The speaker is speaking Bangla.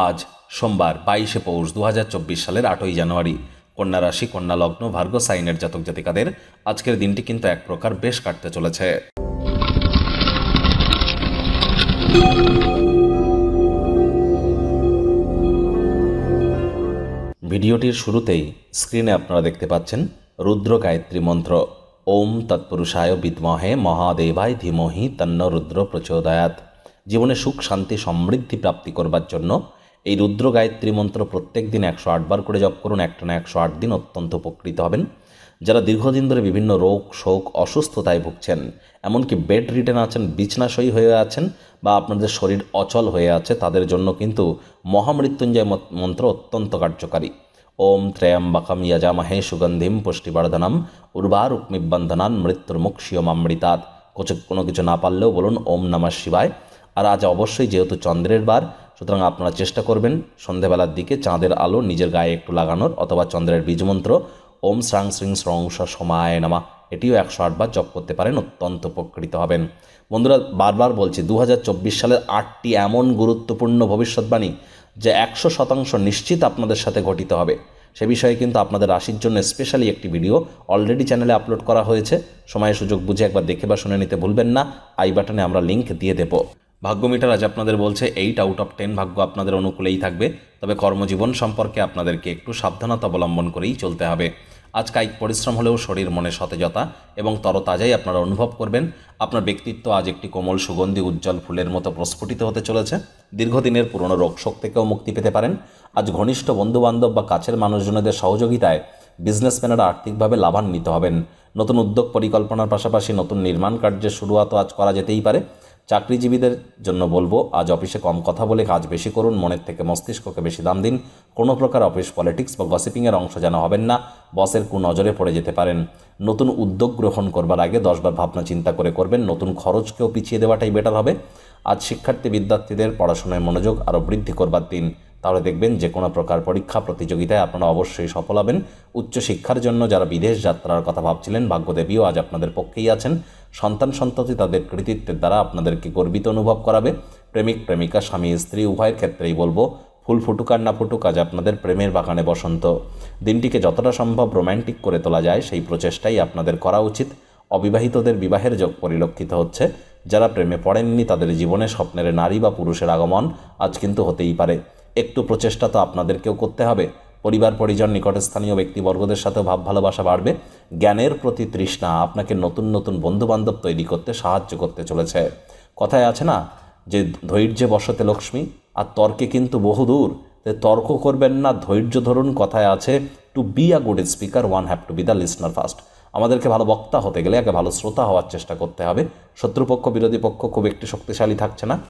আজ সোমবার 22শে পৌষ 2024 সালের 8ই জানুয়ারি। কন্যা রাশি, কন্যা লগ্ন, ভার্গ সাইনের জাতক জাতিকাদের আজকের দিনটি কিন্তু এক প্রকার বেশ কাটতে চলেছে। ভিডিওটির শুরুতেই স্ক্রিনে আপনারা দেখতে পাচ্ছেন রুদ্র গায়ত্রী মন্ত্র। ওম তৎপুরুষায় বিদ্মহে মহাদেবায় ধীমহি তন্ন রুদ্র প্রচোদয়াৎ। জীবনে সুখ, শান্তি, সমৃদ্ধি প্রাপ্তি করবার জন্য এই রুদ্র গায়ত্রী মন্ত্র প্রত্যেক দিন 108 বার করে জপ করুন। একটানা 108 দিন অত্যন্ত উপকৃত হবেন। যারা দীর্ঘদিন ধরে বিভিন্ন রোগ, শোক, অসুস্থতায় ভুগছেন, এমনকি বেড রিডেন আছেন, বিছনাশয়ী হয়ে আছেন, বা আপনাদের শরীর অচল হয়ে আছে, তাদের জন্য কিন্তু মহামৃত্যুঞ্জয় মন্ত্র অত্যন্ত কার্যকারী। ওম ত্র্যম্বকম যজামহে সুগন্ধিম পুষ্টিবর্ধনম উর্বারুকমিবন্ধনান মৃত্যুর্মুক্ষীয়মামৃতাৎ। কোনো কিছু না পারলেও বলুন ওম নমঃ শিবায়। আর আজ অবশ্যই যেহেতু চন্দ্রের বার, সুতরাং আপনারা চেষ্টা করবেন সন্ধেবেলার দিকে চাঁদের আলো নিজের গায়ে একটু লাগানোর, অথবা চন্দ্রের বীজমন্ত্র ওম শ্রাং শ্রীং স্রংস সমায় নমা, এটিও 108 বার জপ করতে পারেন, অত্যন্ত উপকৃত হবেন। বন্ধুরা, বারবার বলছি 2024 সালের 8টি এমন গুরুত্বপূর্ণ ভবিষ্যৎবাণী যা 100% নিশ্চিত আপনাদের সাথে ঘটিত হবে। সে বিষয়ে কিন্তু আপনাদের রাশির জন্য স্পেশালি একটি ভিডিও অলরেডি চ্যানেলে আপলোড করা হয়েছে। সময় সুযোগ বুঝে একবার দেখে বা শুনে নিতে ভুলবেন না। আই বাটনে আমরা লিঙ্ক দিয়ে দেব। ভাগ্য মিটার আজ আপনাদের বলছে 8 আউট অফ 10 ভাগ্য আপনাদের অনুকূলেই থাকবে। তবে কর্মজীবন সম্পর্কে আপনাদেরকে একটু সাবধানতা অবলম্বন করেই চলতে হবে। আজ কায়িক পরিশ্রম হলেও শরীর মনে সতেজতা এবং তরতাজাই আপনারা অনুভব করবেন। আপনার ব্যক্তিত্ব আজ একটি কোমল, সুগন্ধি, উজ্জ্বল ফুলের মতো প্রস্ফুটিত হতে চলেছে। দীর্ঘদিনের পুরনো রোগশোক থেকেও মুক্তি পেতে পারেন। আজ ঘনিষ্ঠ বন্ধুবান্ধব বা কাছের মানুষজনদের সহযোগিতায় বিজনেসম্যানেরা আর্থিকভাবে লাভান্বিত হবেন। নতুন উদ্যোগ পরিকল্পনার পাশাপাশি নতুন নির্মাণ কার্যের শুরুয়াতও আজ করা যেতেই পারে। চাকরিজীবীদের জন্য বলবো, আজ অফিসে কম কথা বলে কাজ বেশি করুন। মনের থেকে মস্তিষ্ককে বেশি দাম দিন। কোনো প্রকার অফিস পলিটিক্স বা গসিপিংয়ের অংশ যেন হবেন না। বসের কুনজরে পড়ে যেতে পারেন। নতুন উদ্যোগ গ্রহণ করবার আগে 10 বার ভাবনা চিন্তা করে করবেন। নতুন খরচকেও পিছিয়ে দেওয়াটাই বেটার হবে। আজ বিদ্যার্থীদের পড়াশোনায় মনোযোগ আরও বৃদ্ধি করবার দিন। তাহলে দেখবেন যে কোনো প্রকার পরীক্ষা প্রতিযোগিতায় আপনারা অবশ্যই সফল হবেন। উচ্চশিক্ষার জন্য যারা বিদেশ যাত্রার কথা ভাবছিলেন, ভাগ্যদেবীও আজ আপনাদের পক্ষেই আছেন। সন্তান সন্ততি তাদের কৃতিত্বের দ্বারা আপনাদেরকে গর্বিত অনুভব করাবে। প্রেমিক প্রেমিকা, স্বামী স্ত্রী উভয়ের ক্ষেত্রেই বলবো, ফুল ফুটুক আর না ফুটুক, আজ আপনাদের প্রেমের বাগানে বসন্ত। দিনটিকে যতটা সম্ভব রোম্যান্টিক করে তোলা যায় সেই প্রচেষ্টাই আপনাদের করা উচিত। অবিবাহিতদের বিবাহের যোগ পরিলক্ষিত হচ্ছে। যারা প্রেমে পড়েননি তাদের জীবনে স্বপ্নের নারী বা পুরুষের আগমন আজ কিন্তু হতেই পারে। একটু প্রচেষ্টা তো আপনাদেরকেও করতে হবে। পরিবার পরিজন, নিকটস্থানীয় ব্যক্তিবর্গদের সাথেও ভাব ভালোবাসা বাড়বে। জ্ঞানের প্রতি তৃষ্ণা আপনাকে নতুন নতুন বন্ধুবান্ধব তৈরি করতে সাহায্য করতে চলেছে। কথায় আছে না যে ধৈর্যে বসতে লক্ষ্মী, আর তর্কে কিন্তু বহুদূর। তর্ক করবেন না, ধৈর্য ধরুন। কথায় আছে, to be a good speaker one have to be the listener first. আমাদেরকে ভালো বক্তা হতে গেলে আগে ভালো শ্রোতা হওয়ার চেষ্টা করতে হবে। শত্রুপক্ষ, বিরোধী পক্ষ খুব একটি শক্তিশালী থাকছে না।